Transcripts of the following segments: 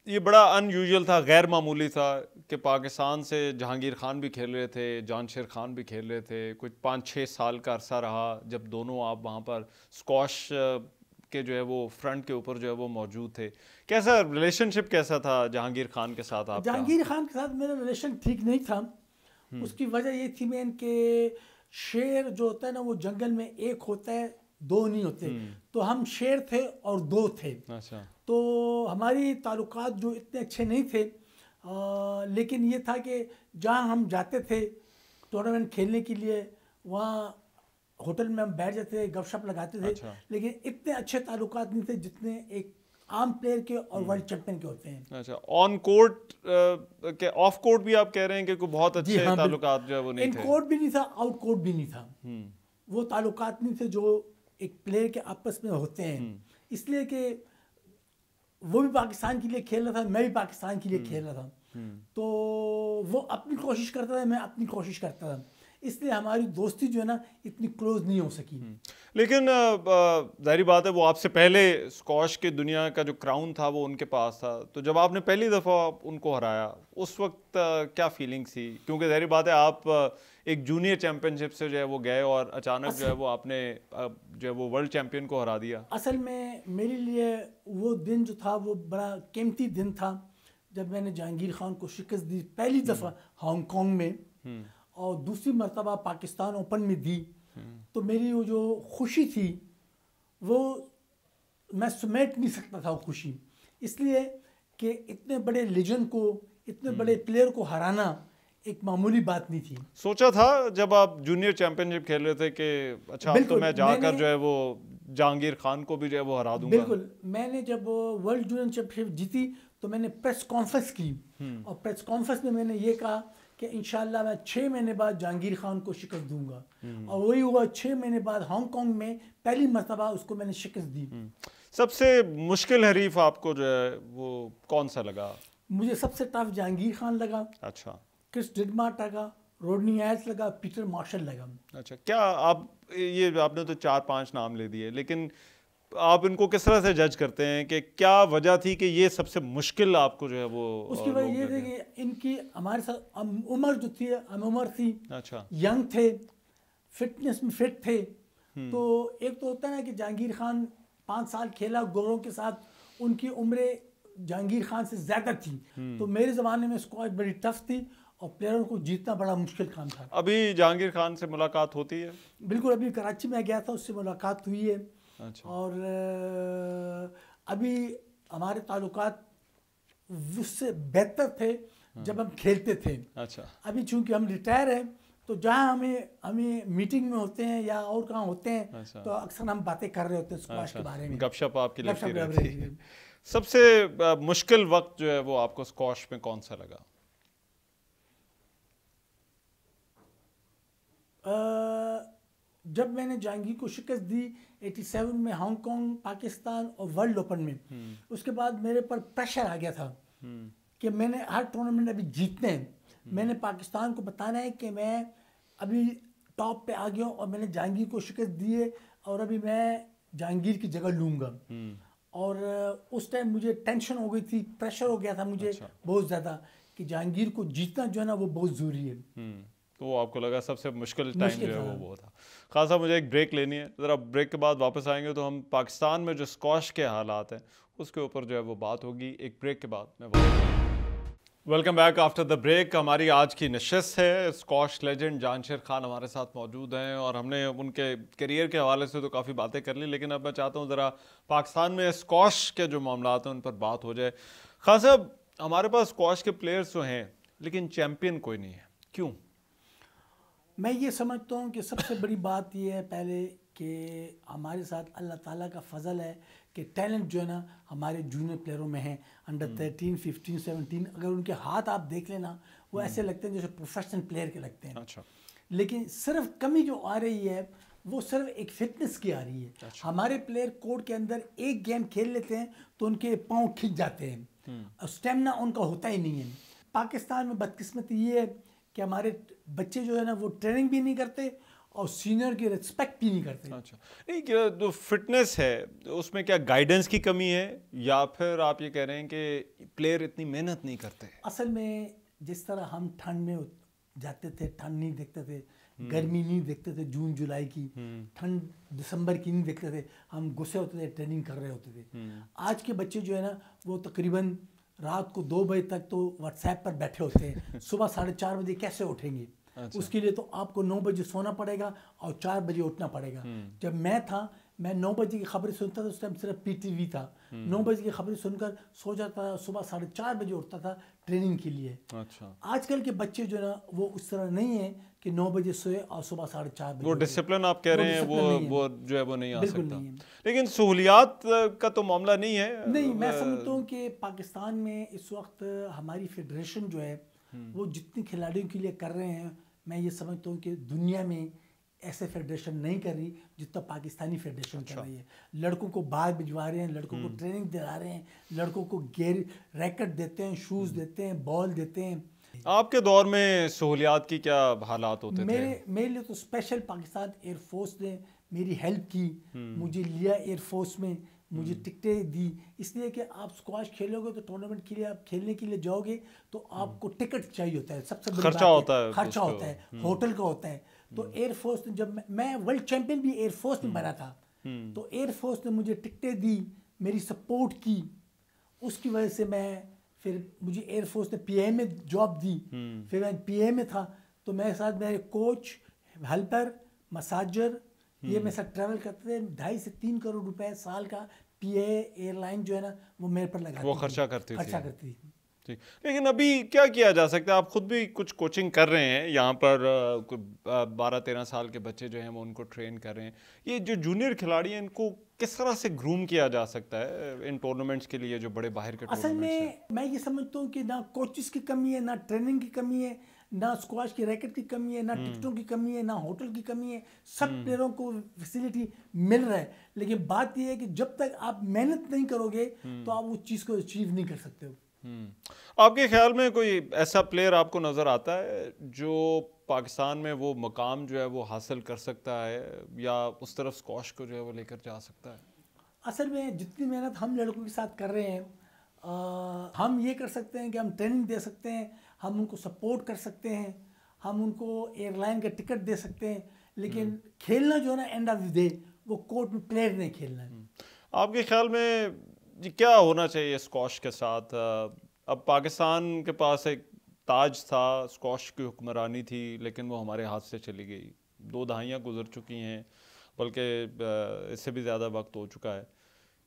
یہ بڑا ان یوزول تھا, غیر معمولی تھا کہ پاکستان سے جہانگیر خان بھی کھیل رہے تھے, جان شیر خان بھی کھیل رہے تھے. کچھ 5-6 سال کا عرصہ رہا جب دونوں آپ وہاں پر اسکواش کے جو ہے وہ فرنٹ کے اوپر جو ہے وہ موجود تھے. کیسا ریلیشن شپ کیسا تھا جہانگیر خان کے ساتھ آپ کا؟ جہانگیر خان کے ساتھ میرا ریلیشن ٹھیک نہیں تھا. اس کی وجہ یہ تھی مین کہ شیر جو ہوتا ہے نا وہ جنگل میں ایک ہوتا ہے, دو نہیں ہوتے. تو ہم شیر تھے اور دو تھے. اچھا. تو ہماری تعلقات جو اتنے اچھے نہیں تھے, لیکن یہ تھا کہ جہاں ہم جاتے تھے ٹورنامنٹ کھیلنے کے لیے, وہاں ہوٹل میں ہم بیٹھ جاتے تھے, گپ شپ لگاتے تھے. لیکن اتنے اچھے تعلقات نہیں تھے جتنے ایک عام پلیئر کے اور ورلڈ چیمپئن کے ہوتے ہیں. اچھا, آن کورٹ کہ آف کورٹ بھی آپ کہہ رہے ہیں کہ کوئی بہت اچھے تعلقات جو ہے وہ نہیں تھے؟ ان کورٹ بھی نہیں تھا, آؤٹ کورٹ بھی نہیں تھا. وہ تعلقات نہیں تھے جو ایک پلیئر کے آپس میں ہوتے ہیں. اس لیے کہ وہ بھی پاکستان کے لیے کھیل رہا تھا, میں بھی پاکستان کے لیے کھیل رہا تھا. تو وہ اپنی کوشش کرتا تھا, میں اپنی کوشش کرتا تھا. اس لیے ہماری دوستی جو ہے نا اتنی کلوز نہیں ہو سکی. لیکن ظاہری بات ہے وہ آپ سے پہلے اسکواش کی دنیا کا جو کراؤن تھا وہ ان کے پاس تھا. تو جب آپ نے پہلی دفعہ ان کو ہرایا اس وقت کیا فیلنگ تھی؟ کیونکہ ظاہری بات ہے آپ ایک جونیئر چیمپئن شپ سے جو ہے وہ گئے اور اچانک جو ہے وہ آپ نے جو ہے وہ ورلڈ چیمپئن کو ہرا دیا. اصل میں میرے لیے وہ دن جو تھا وہ بڑا قیمتی دن تھا جب میں نے جہانگیر خان کو شکست دی پہلی دفعہ ہانگ کانگ میں, اور دوسری مرتبہ پاکستان اوپن میں دی. تو میری وہ جو خوشی تھی وہ میں سمیٹ نہیں سکتا تھا وہ خوشی, اس لیے کہ اتنے بڑے لیجنڈ کو, اتنے بڑے پلیئر کو ہرانا ایک معمولی بات نہیں تھی. سوچا تھا جب آپ جونیئر چیمپئن شپ کھیل رہے تھے کہ اچھا اب تو میں جا کر جو ہے وہ جہانگیر خان کو بھی جو ہے وہ ہرا دوں گا؟ بالکل. میں نے جب ورلڈ جونیئر چیمپئن شپ جیتی تو میں نے پریس کانفرنس کی, اور پریس کانفرنس میں نے یہ کہا کہ انشاءاللہ میں 6 مہینے بعد جہانگیر خان کو شکست دوں گا. اور وہی ہوا, 6 مہینے بعد ہانگ کانگ میں پہلی مرتبہ اس کو میں نے شکست دی. سب سے مشکل حریف آپ کو جو ہے وہ کون سا لگا؟ مجھے سب سے ٹف جہانگیر خان لگا. اچھا. کرس ڈڈمارٹ لگا, روڈنی ایلس لگا, پیٹر مارشل لگا. اچھا. کیا آپ یہ آپ نے تو 4-5 نام لے دیے, لیکن آپ ان کو کس طرح سے جج کرتے ہیں کہ کیا وجہ تھی کہ یہ سب سے مشکل آپ کو جو ہے وہ؟ اس کی وجہ یہ تھی کہ ان کی ہمارے ساتھ عمر جو تھی, ہم عمر تھی. اچھا. ینگ تھے, فٹنس میں فٹ تھے. تو ایک تو ہوتا ہے نا کہ جہانگیر خان 5 سال کھیلا گوروں کے ساتھ, ان کی عمریں جہانگیر خان سے زیادہ تھی. تو میرے زمانے میں اسکواش بڑی ٹف تھی اور پلیئروں کو جیتنا بڑا مشکل کام تھا. ابھی جہانگیر خان سے ملاقات ہوتی ہے؟ بالکل. ابھی کراچی میں گیا تھا, اس سے ملاقات ہوئی ہے. اچھا. اور ابھی ہمارے تعلقات اس سے بہتر تھے جب ہم کھیلتے تھے. اچھا. ابھی چونکہ ہم ریٹائر ہیں تو جہاں ہمیں میٹنگ میں ہوتے ہیں یا اور کہاں ہوتے ہیں تو اکثر ہم باتیں کر رہے ہوتے ہیں اسکواش کے بارے میں, گپ شپ آپ کی لگتی رہتی ہے. سب سے مشکل وقت جو ہے وہ آپ کو اسکواش میں کون سا لگا؟ جب میں نے جہانگیر کو شکست دی 87 میں ہانگ کانگ, پاکستان اور ورلڈ اوپن میں, اس کے بعد میرے پر پریشر آ گیا تھا کہ میں نے ہر ٹورنامنٹ ابھی جیتنے ہیں. میں نے پاکستان کو بتانا ہے کہ میں ابھی ٹاپ پہ آ گیا ہوں اور میں نے جہانگیر کو شکست دی ہے اور ابھی میں جہانگیر کی جگہ لوں گا. اور اس ٹائم مجھے ٹینشن ہو گئی تھی, پریشر ہو گیا تھا مجھے بہت زیادہ کہ جہانگیر کو جیتنا جو ہے نا وہ بہت ضروری ہے. تو وہ آپ کو لگا سب سے مشکل ٹائم جو ہے وہ تھا. خان صاحب مجھے ایک بریک لینی ہے, ذرا بریک کے بعد واپس آئیں گے تو ہم پاکستان میں جو اسکواش کے حالات ہیں اس کے اوپر جو ہے وہ بات ہوگی. ایک بریک کے بعد میں welcome back after the break. ہماری آج کی نشست ہے اسکواش لیجنڈ جان شیر خان ہمارے ساتھ موجود ہیں, اور ہم نے ان کے کیریئر کے حوالے سے تو کافی باتیں کر لی, لیکن اب میں چاہتا ہوں ذرا پاکستان میں اسکواش کے جو معاملات ہیں ان پر بات ہو جائے. خان صاحب ہمارے پاس اسکواش کے پلیئرز تو ہیں لیکن چیمپئن کوئی نہیں ہے, کیوں؟ میں یہ سمجھتا ہوں کہ سب سے بڑی بات یہ ہے پہلے کہ ہمارے ساتھ اللہ تعالیٰ کا فضل ہے کہ ٹیلنٹ جو ہے نا ہمارے جونیئر پلیئروں میں ہیں, انڈر 13, 15, 17. اگر ان کے ہاتھ آپ دیکھ لینا وہ ایسے لگتے ہیں جیسے پروفیشنل پلیئر کے لگتے ہیں. لیکن صرف کمی جو آ رہی ہے وہ صرف ایک فٹنس کی آ رہی ہے. ہمارے پلیئر کورٹ کے اندر ایک گیم کھیل لیتے ہیں تو ان کے پاؤں کھنچ جاتے ہیں, اسٹیمنا ان کا ہوتا ہی نہیں ہے. پاکستان میں بدقسمتی یہ ہے کہ ہمارے بچے جو ہے نا وہ ٹریننگ بھی نہیں کرتے اور سینئر کی رسپیکٹ بھی نہیں کرتے. اچھا نہیں جو فٹنس ہے اس میں کیا گائیڈنس کی کمی ہے یا پھر آپ یہ کہہ رہے ہیں کہ پلیئر اتنی محنت نہیں کرتے؟ اصل میں جس طرح ہم ٹھنڈ میں جاتے تھے ٹھنڈ نہیں دیکھتے تھے, گرمی نہیں دیکھتے تھے, جون جولائی کی ٹھنڈ دسمبر کی نہیں دیکھتے تھے, ہم غصے ہوتے تھے, ٹریننگ کر رہے ہوتے تھے. آج کے بچے جو ہے نا وہ تقریباً رات کو 2 بجے تک تو واٹس ایپ پر بیٹھے ہوتے ہیں, صبح 4:30 بجے کیسے اٹھیں گے؟ اس کے لیے تو آپ کو 9 بجے سونا پڑے گا اور 4 بجے اٹھنا پڑے گا. جب میں تھا میں 9 بجے کی خبریں سنتا تھا, اس ٹائم صرف پی ٹی وی تھا, 9 بجے کی خبریں سن کر سو جاتا تھا, صبح 4:30 بجے اٹھتا تھا ٹریننگ کے لیے. اچھا آج کل کے بچے جو ہے نا وہ اس طرح نہیں ہیں کہ 9 بجے سوئے اور صبح 4:30 بجے. وہ ڈسپلن آپ کہہ رہے ہیں وہ جو ہے وہ نہیں آ بالکل سکتا. نہیں ہے. لیکن سہولیات کا تو معاملہ نہیں ہے. نہیں, میں سمجھتا ہوں کہ پاکستان میں اس وقت ہماری فیڈریشن جو ہے وہ جتنی کھلاڑیوں کے لیے کر رہے ہیں, میں یہ سمجھتا ہوں کہ دنیا میں ایسے فیڈریشن نہیں کر رہی جتنا پاکستانی فیڈریشن کر رہی ہے. لڑکوں کو باہر بھجوا رہے ہیں, لڑکوں کو ٹریننگ دلا رہے ہیں, لڑکوں کو ریکٹ دیتے ہیں, شوز دیتے ہیں, بال دیتے ہیں. آپ کے دور میں سہولیات کی کیا حالات ہوتے تھے؟ میرے لیے تو اسپیشل پاکستان ایئر فورس نے میری ہیلپ کی, مجھے لیا ایئر فورس میں, مجھے ٹکٹیں دی, اس لیے کہ آپ اسکواش کھیلو گے تو ٹورنامنٹ کے لیے آپ کھیلنے کے لیے جاؤ گے تو آپ کو ٹکٹ چاہیے ہوتا ہے, سب سے بڑی خرچہ ہوتا ہے, خرچہ ہوتا ہے, ہوٹل کا ہوتا ہے. تو ایئر فورس نے, جب میں ورلڈ چیمپئن بھی ایئر فورس میں بنا تھا, تو ایئر فورس نے مجھے ٹکٹیں دی, میری سپورٹ کی, اس کی وجہ سے میں پھر مجھے ایئر فورس نے پی اے میں جاب دی. پھر میں پی اے میں تھا تو میرے ساتھ میرے کوچ, ہیلپر, مساجر, یہ میرے ساتھ ٹریول کرتے تھے. 2.5 سے 3 کروڑ روپے سال کا پی اے ایئر لائن جو ہے نا وہ میرے پر لگاتی, وہ خرچہ کرتی تھی. لیکن ابھی کیا کیا جا سکتا ہے؟ آپ خود بھی کچھ کوچنگ کر رہے ہیں یہاں پر, 12-13 سال کے بچے جو ہیں وہ ان کو ٹرین کر رہے ہیں. یہ جو جونیئر کھلاڑی ہیں ان کو کس طرح سے گروم کیا جا سکتا ہے ان ٹورنامنٹس کے لیے جو بڑے باہر کے اصل میں یہ سمجھتا ہوں کہ نہ کوچز کی کمی ہے, نہ ٹریننگ کی کمی ہے, نہ اسکواش کی ریکٹ کی کمی ہے, نہ ٹکٹوں کی کمی ہے, نہ ہوٹل کی کمی ہے. سب پلیئروں کو فیسلٹی مل رہا ہے, لیکن بات یہ ہے کہ جب تک آپ محنت نہیں کرو گے تو آپ اس چیز کو اچیو نہیں کر سکتے ہو. آپ کے خیال میں کوئی ایسا پلیئر آپ کو نظر آتا ہے جو پاکستان میں وہ مقام جو ہے وہ حاصل کر سکتا ہے یا اس طرف اسکواش کو جو ہے وہ لے کر جا سکتا ہے؟ اصل میں جتنی محنت ہم لڑکوں کے ساتھ کر رہے ہیں, ہم یہ کر سکتے ہیں کہ ہم ٹریننگ دے سکتے ہیں, ہم ان کو سپورٹ کر سکتے ہیں, ہم ان کو ایئر لائن کا ٹکٹ دے سکتے ہیں, لیکن کھیلنا جو ہے نا اینڈ آف دی ڈے وہ کورٹ میں پلیئر نہیں کھیلنا ہے. آپ کے خیال میں کیا ہونا چاہیے اسکواش کے ساتھ؟ اب پاکستان کے پاس ایک تاج تھا, اسکواش کی حکمرانی تھی, لیکن وہ ہمارے ہاتھ سے چلی گئی. 2 دہائیاں گزر چکی ہیں, بلکہ اس سے بھی زیادہ وقت ہو چکا ہے.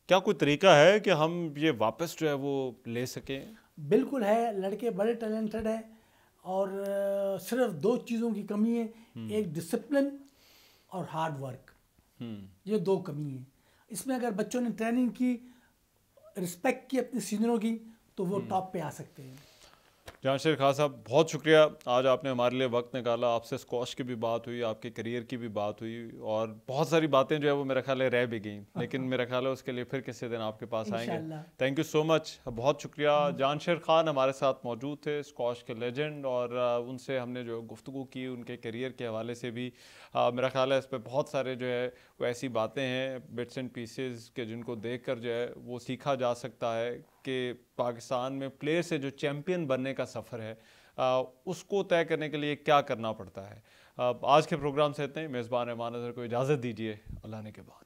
کیا کوئی طریقہ ہے کہ ہم یہ واپس جو ہے وہ لے سکیں؟ بالکل ہے, لڑکے بڑے ٹیلنٹڈ ہیں اور صرف 2 چیزوں کی کمی ہے, ایک ڈسپلن اور ہارڈ ورک. یہ 2 کمی ہیں. اس میں اگر بچوں نے ٹریننگ کی, رسپیکٹ کی اپنے سینئروں کی, تو وہ ٹاپ پہ آ سکتے ہیں. جہاں شیر خان صاحب بہت شکریہ, آج آپ نے ہمارے لیے وقت نکالا. آپ سے اسکواش کی بھی بات ہوئی, آپ کے کریئر کی بھی بات ہوئی, اور بہت ساری باتیں جو ہے وہ میرا خیال ہے رہ بھی گئیں, لیکن میرا خیال ہے اس کے لیے پھر کسی دن آپ کے پاس آئیں گے. تھینک یو سو مچ, بہت شکریہ. جہاں شیر خان ہمارے ساتھ موجود تھے, اسکواش کے لیجنڈ, اور ان سے ہم نے جو گفتگو کی ان کے کریئر کے حوالے سے بھی میرا خیال ہے اس پہ بہت سارے جو ہے وہ ایسی باتیں ہیں, بٹس اینڈ پیسز کے, جن کو دیکھ کر جو ہے وہ سیکھا جا سکتا ہے کہ پاکستان میں پلیئر سے جو چیمپئن بننے کا سفر ہے اس کو طے کرنے کے لیے کیا کرنا پڑتا ہے. آج کے پروگرام سے اتنے ہی. میزبان امان اظہر کو اجازت دیجیے. اللہ نے کے بعد.